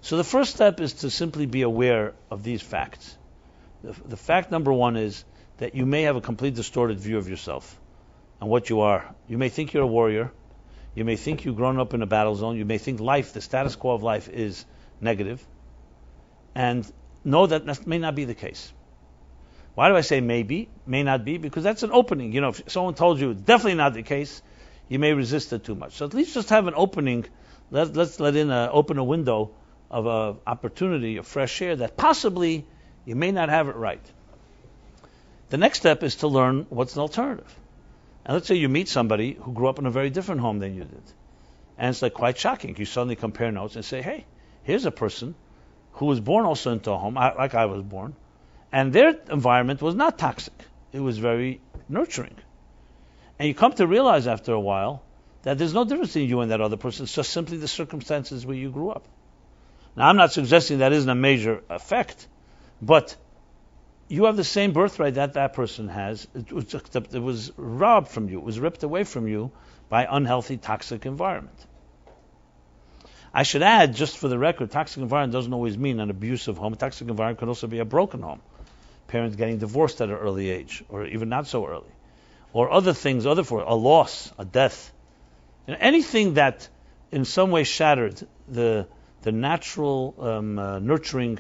So the first step is to simply be aware of these facts. The fact number one is that you may have a complete distorted view of yourself and what you are. You may think you're a warrior. You may think you've grown up in a battle zone. You may think life, the status quo of life, is negative. And know that may not be the case. Why do I say maybe, may not be? Because that's an opening. If someone told you it's definitely not the case, you may resist it too much. So at least just have an opening. Let's open a window of an opportunity, of fresh air, that possibly you may not have it right. The next step is to learn what's an alternative. And let's say you meet somebody who grew up in a very different home than you did. And it's quite shocking. You suddenly compare notes and say, hey, here's a person who was born also into a home, like I was born, and their environment was not toxic. It was very nurturing. And you come to realize after a while that there's no difference in you and that other person. It's just simply the circumstances where you grew up. Now, I'm not suggesting that isn't a major effect, but you have the same birthright that person has. It was robbed from you. It was ripped away from you by unhealthy, toxic environment. I should add, just for the record, toxic environment doesn't always mean an abusive home. A toxic environment could also be a broken home. Parents getting divorced at an early age, or even not so early. Or other things, a loss, a death. Anything that in some way shattered the natural nurturing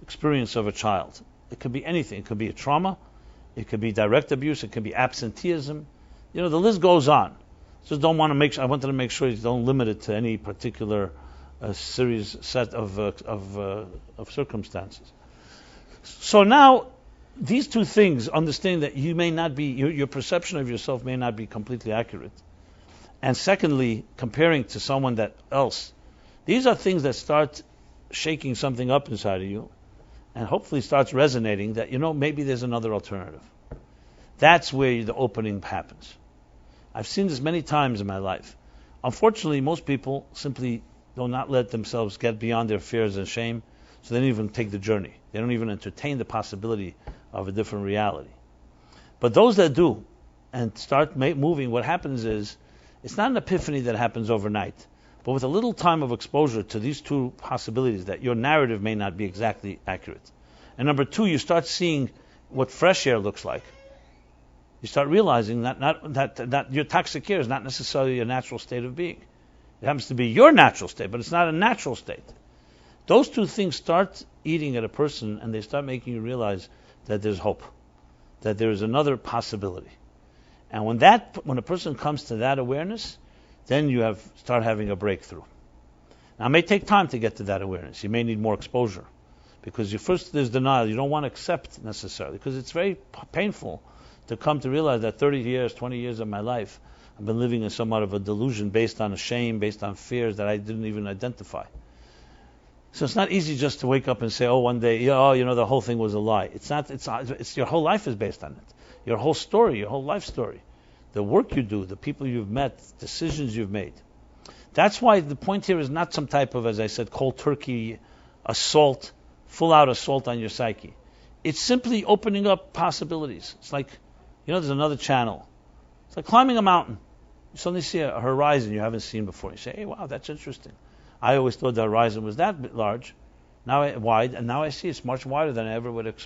experience of a child. It could be anything. It could be a trauma. It could be direct abuse. It could be absenteeism. The list goes on. Just I wanted to make sure you don't limit it to any particular set of circumstances. So now, these two things, understanding that you may not be, your perception of yourself may not be completely accurate. And secondly, comparing to someone else. These are things that start shaking something up inside of you and hopefully starts resonating that, maybe there's another alternative. That's where the opening happens. I've seen this many times in my life. Unfortunately, most people simply do not let themselves get beyond their fears and shame, so they don't even take the journey. They don't even entertain the possibility of a different reality. But those that do and start moving, what happens is, it's not an epiphany that happens overnight, but with a little time of exposure to these two possibilities, that your narrative may not be exactly accurate. And number two, you start seeing what fresh air looks like. You start realizing that your toxic air is not necessarily a natural state of being. It happens to be your natural state, but it's not a natural state. Those two things start eating at a person, and they start making you realize that there's hope, that there is another possibility. And when a person comes to that awareness, then you start having a breakthrough. Now, it may take time to get to that awareness. You may need more exposure, because first there's denial. You don't want to accept necessarily, because it's very painful to come to realize that 30 years, 20 years of my life, I've been living in somewhat of a delusion based on a shame, based on fears that I didn't even identify. So it's not easy just to wake up and say, one day, the whole thing was a lie. It's not. It's your whole life is based on it. Your whole story, your whole life story. The work you do, the people you've met, decisions you've made. That's why the point here is not some type of, as I said, cold turkey assault, full-out assault on your psyche. It's simply opening up possibilities. It's like, there's another channel. It's like climbing a mountain. You suddenly see a horizon you haven't seen before. You say, hey, wow, that's interesting. I always thought the horizon was that large, wide, and now I see it's much wider than I ever would expect.